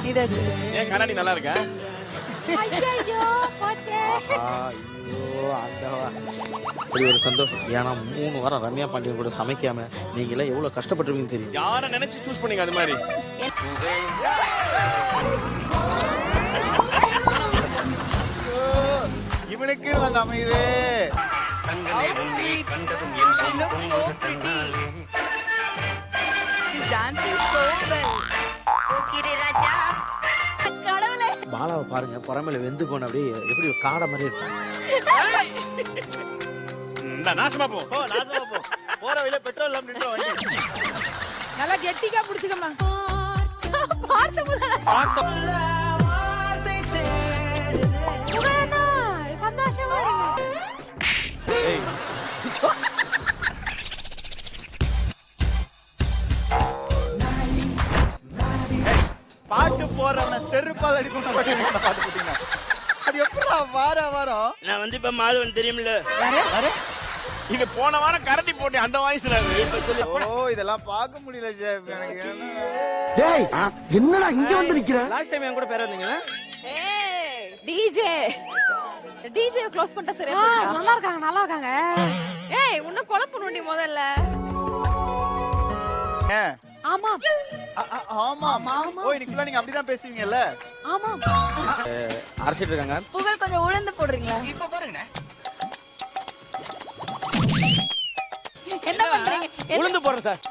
இத எடுத்து. ஏன் கண்ணாடி நல்லா இருக்கா? ஐயோ போச்சே. ஐயோ ஆண்டவா. இப்படி ஒரு சந்தோஷம். ஏன்னா 3 வாரம் ரம்யா பாண்டியன் கூட சமைக்காம நீங்களே எவ்வளவு கஷ்டப்பட்டிருப்பீங்கன்னு தெரியும். யாரை நினைச்சு சூஸ் பண்ணீங்க அது மாதிரி? இவனுக்கு வந்து அமையுது. How sweet. She looks so pretty. She's dancing so well. கடவுளே. பாலாவை பாருங்க, புறமையில வெந்து போன அப்படியே எப்படி காடை மாதிரி இருக்கு. நாசமா போ. நாசமா போ. போற வழியில பெட்ரோல் இல்லாம நின்றோம் வண்டி. நல்லா கெட்டிக்கா புடிச்சுக்கமா. பார்த்து புகழனா சந்தோஷமா இருங்க. ஏய் பாட்டு போறவன செருப்பால் அடிப்போம். பாட்டு போட்டீங்க. அது எப்படா வாரம் நான் வந்து இப்ப மாதவன் தெரியுமில்ல. இது போன வாரம் கரடி போட்டி அந்த வாய்ஸ்ல சொல்லி. ஓ இதெல்லாம் பார்க்க முடியல ஷேப் எனக்கு. டேய் என்னடா இங்க வந்து நிக்கிற? லாஸ்ட் டைம் என் கூட பேர இருந்தீங்க. ஏய் டிஜே க்ளோஸ் பண்ணிட்டா சரியா போச்சு. நல்லா இருக்காங்க. ஏய் உன்ன குழப்பணும் நீ முதல்ல. ஆமா ஆமா. ஓ இன்னைக்குள்ள நீங்க அப்படிதான் பேசுவீங்கல்ல? ஆமா. அரைச்சிட்டு இருக்காங்க. புகழ் கொஞ்சம் உளுந்து போடுறீங்களா? இப்ப பாருங்க. என்ன பண்றீங்க? உளுந்து போடுறேன் சார்.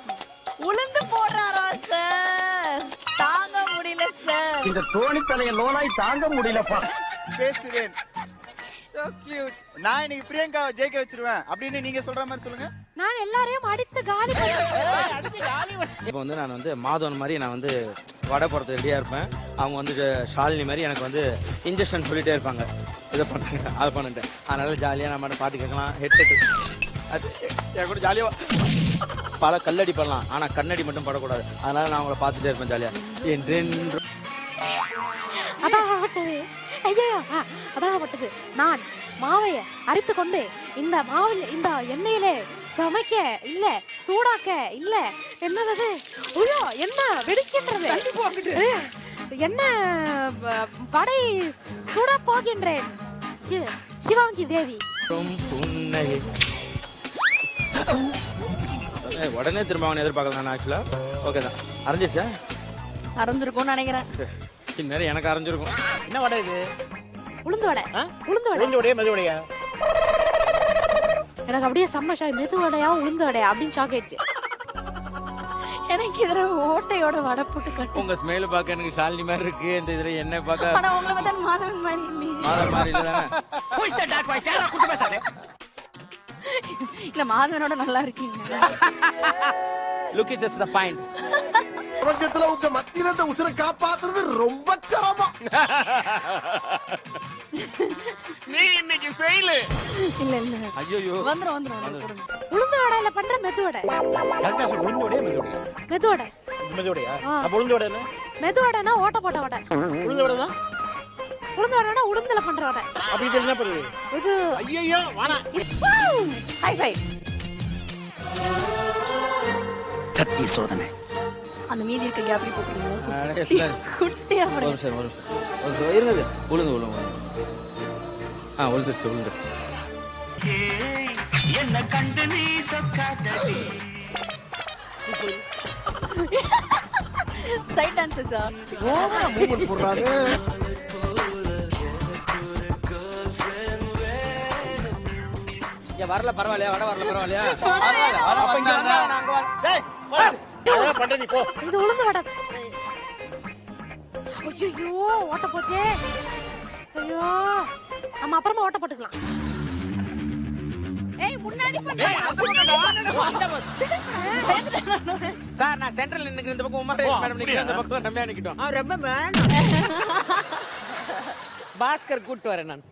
உளுந்து போடுறாரா சார்? தாங்க முடியல சார். இந்த தோணி தலைய லோனாய் தாங்க முடியலப்பா. பேசுவேன். So cute. நான் இன்னைக்கு பிரியங்காவை ஜெயிக்க வச்சிருவேன் அப்படின்னு நீங்க சொல்ற மாதிரி சொல்லுங்க. நான் எல்லாரையும் அடித்து காலி இப்போ வந்து நான் வந்து மாதவன் மாதிரி நான் வந்து வடை போடுறது ரெடியா இருப்பேன். அவங்க வந்து ஷாலினி மாதிரி எனக்கு வந்து இன்ஜெக்ஷன் சொல்லிட்டே இருப்பாங்க. இதை பண்ணுங்க அதை பண்ணிட்டேன். அதனால ஜாலியாக நம்ம பாட்டு கேட்கலாம். ஹெட்செட் அது என் கூட ஜாலியாக பல கல்லடி பண்ணலாம். ஆனால் கண்ணடி மட்டும் படக்கூடாது. அதனால நான் அவங்கள பார்த்துட்டே இருப்பேன் ஜாலியாக. என்றென்று அதாகப்பட்டது. ஐயோ அதாகப்பட்டது. நான் மாவைய அரைத்து கொண்டு இந்த மாவில் இந்த எண்ணெயிலே சமைக்க இல்ல சூடாக்க இல்ல என்னது ஐயோ என்ன வெடிக்கின்றது என்ன வடை சூடா போகின்றேன். சிவாங்கி தேவி புன்னகை உடனே திரும்ப அவனை எதிர்பார்க்கலாம். நான் ஆக்சுவலாக ஓகே தான் அரைஞ்சிச்சா அரைஞ்சிருக்கும்னு நினைக்கிறேன். இந்நேரம் எனக்கு அரைஞ்சிருக்கும். என்ன வடை இது? உளுந்து வடை. உளுந்து வடை. உளுந்து வடையா மெது வடையா? எனக்கு அப்படியே செம்ம ஷாக். மெது வடையா உளுந்து வடையா அப்படின்னு ஷாக் ஆயிடுச்சு. எனக்கு இதுல ஓட்டையோட வடை போட்டு கட்டு. உங்க ஸ்மெயில் பார்க்க எனக்கு ஷாலினி மாதிரி இருக்கு. இந்த இதுல என்ன பார்க்க ஆனா உங்களை பார்த்தா மாதவன் மாதிரி இல்லையே. மாதவன் மாதிரி இல்லதானே? இல்ல மாதவனோட நல்லா இருக்கீங்க. Look at the point. பிரபஞ்சத்துல உங்க மத்தியில இந்த உசுரை காப்பாத்துறது ரொம்ப சிரமம். நீ இன்னைக்கு ஃபெயில். இல்ல ஐயோ வந்துரும் உளுந்து வடையில பண்ற மெது வடை. கரெக்ட்டா சொல்லு. உளுந்து வடையா மெது வடையா? மெது வடை. மெது வடையா? அப்ப உளுந்து வடை என்ன? மெது வடைனா ஓட்ட போட்ட வடை. உளுந்து வடை தான். உளுந்து வடைனா உளுந்துல பண்ற வடை. அப்ப இது என்ன பண்ணுது? இது ஐயோ வாடா. High five. சத்திய சோதனை. அந்த மீதி இருக்க கேப்ல போடுறீங்க. சார் குட்டியா போடுங்க. ஒரு நிமிஷம் இருங்க. உளுந்து உளுந்து. என்ன கண்டு நீ சொக்காதே. சைட் டான்ஸஸா? ஓவரா மூவ்மென்ட் போடுறாங்க. வரல பரவாயில்லையா? வடை வரல பரவாயில்லையா? டேய் போடா. என்ன பண்ற நீ போ. இது உளுந்து வடை. ஐயோ ஓட்ட போச்சே. ஐயோ நம்ம அப்புறமா ஓட்ட போட்டுக்கலாம். ஏய் முன்னாடி சார் நான் சென்ட்ரல் நின்னுக்கு இந்த பக்கம் உமர் மேடம் நிக்கிற இந்த பக்கம் ரம்யா நிக்கிட்டோம். ரொம்ப பாஸ்கர் கூட்டி வரேன் நான்.